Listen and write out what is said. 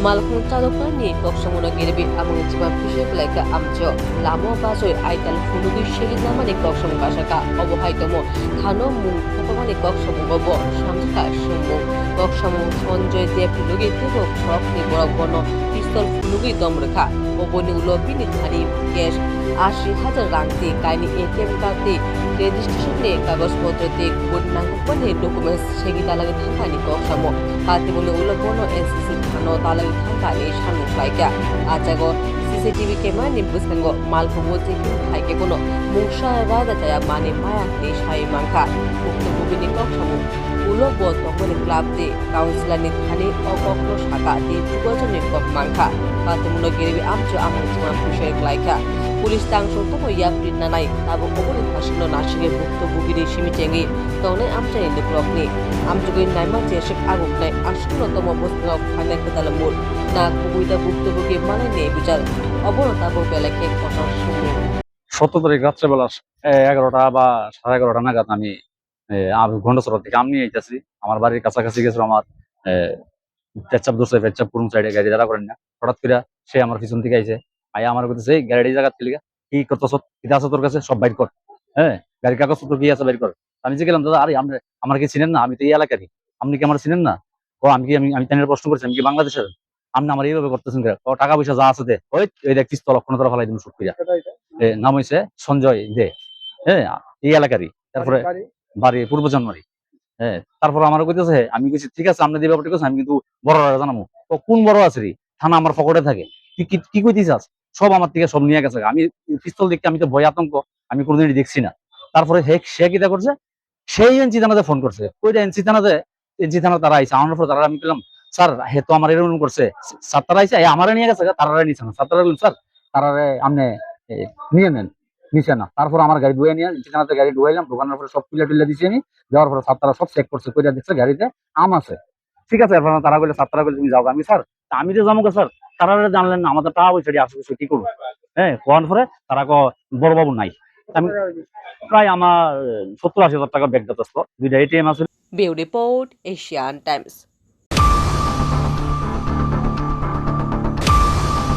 Malakang talukang ni Koksamuna Giribi among Jima Fisher Laika Amjo, Lamo Basoy Aital Funugi Shigit naman ni Koksamu Kasaka, Obohaitomo, Tano Mung Kapaman ni Koksamu Bobo, Shamska Shumbu, Koksamu Sonjoy De Pilugi Tibo, Krok ni Borogono, Pistol Funugi Domreka, Oboni Ulobi ni Tani, Cash, 80,000 রাংতি কাইনি ATM কার্ডে রেজিস্ট্রেশনে কাগজপত্রতে good নাঙ্গপনে documents সেগি তালাগে থাকানি কক্সামো কাতে বলে উলগনো NCC থানো তালাগে থাকানি সানু ফাইকা আজাগো সিসিটিভি ক্যামেরা নিবুসকাঙ্গো মালকো চেকিং ফাইকে কোনো মুংসা রাজা জায়া মানে মায়াকনি সাই মাংখা উক্ত বুবিনি কক্সামো উলগো তখন ক্লাবতে কাউন্সিলরনি থানি অকক্র শাখা দি যুগজনে কক মাংখা কাতে মুনো গেরিবি আমচো আমং জিমা পুলিশের লাইকা পুলিশ তাংসংতম ইয়াপ্রিন নানাই তাবো কবলি ফাসিনো নাসিগে ভুক্তভোগীর সিমিচেঙ্গি তনে আমচাই লুকরকনি আমজুগৈ নাইমা চেশেক আগুকনাই আশুনতম বস্তুক ফাইনাল কেতালামুল না কুবুইদা ভুক্তভোগী মানাইনে বিচার অবনতাবো বেলাকে কথা শুনে 17 তারিখ রাত্রেবেলা 11টা বা 11:30 নাগাদ আমি ঘন্টাচড়া থেকে আমি আইতাছি আমার বাড়ির কাছাকাছি গেছিল আমার পেচ্ছাপ দোষে পেচ্ছাপ পুরুম সাইডে গাড়ি দাঁড়া করেন না হঠাৎ করে সে আমার পিছন থেকে আইছে আয়া আমার করতেছে এই গাড়ি জায়গা থেকে কি করতেছ কিতা আছে তোর কাছে সব বাইর কর হ্যাঁ গাড়ির কাগজপত্র কি আছে বাইর কর আমি যে গেলাম দাদা আরে আমার কি চিনেন না আমি তো এই এলাকারই আপনি কি আমার চিনেন না ও আমি কি আমি তাদের প্রশ্ন করছি আমি কি বাংলাদেশের আপনি আমার এইভাবে করতেছেন ও টাকা পয়সা যা আছে দে ওই দেখ পিস্তল লক্ষণ তোরা ফেলাই দিন শুট করিয়া নাম হয়েছে সঞ্জয় দে হ্যাঁ এই এলাকারই তারপরে বাড়ি পূর্ব জন্মারি হ্যাঁ তারপর আমার কইতেছে আমি কইছি ঠিক আছে আপনি দিবা ঠিক আছে আমি কিন্তু বড় জানাবো ও কোন বড় আছে রে থানা আমার পকেটে থাকে কি কইতেছিস সব আমার থেকে সব নিয়ে গেছে আমি পিস্তল দেখতে আমি তো ভয় আতঙ্ক আমি কোনোদিনই দেখছি না তারপরে সে কিটা করছে সেই এনসি থানাতে ফোন করছে ওইটা এনসি থানা তারা আইসা আমার পর তারা আমি পেলাম স্যার হে তো আমার এরকম করছে স্যার তারা আইসা আমারে নিয়ে গেছে তারা নিছে না স্যার তারা বললেন স্যার তারা আপনি নিয়ে নেন নিচে না তারপর আমার গাড়ি ধুয়ে নিয়ে থানাতে গাড়ি ধুয়াইলাম দোকানের পরে সব টুলা দিচ্ছি আমি যাওয়ার পরে স্যার তারা সব চেক করছে কইরা দেখছে গাড়িতে আম আছে ঠিক আছে এরপর তারা বলে স্যার তারা বলে তুমি যাও আমি স্যার আমি তো যাবো স্যার তারা জানলেন না আমাদের টাকা পয়সা দিয়ে আসে কি করবো হ্যাঁ কোয়ার পরে তারা বড় বাবু নাই আমি প্রায় আমার 70-80 হাজার টাকা ব্যাগ যথেষ্ট 2টা এটিএম আছে। Bureau report Asian Times.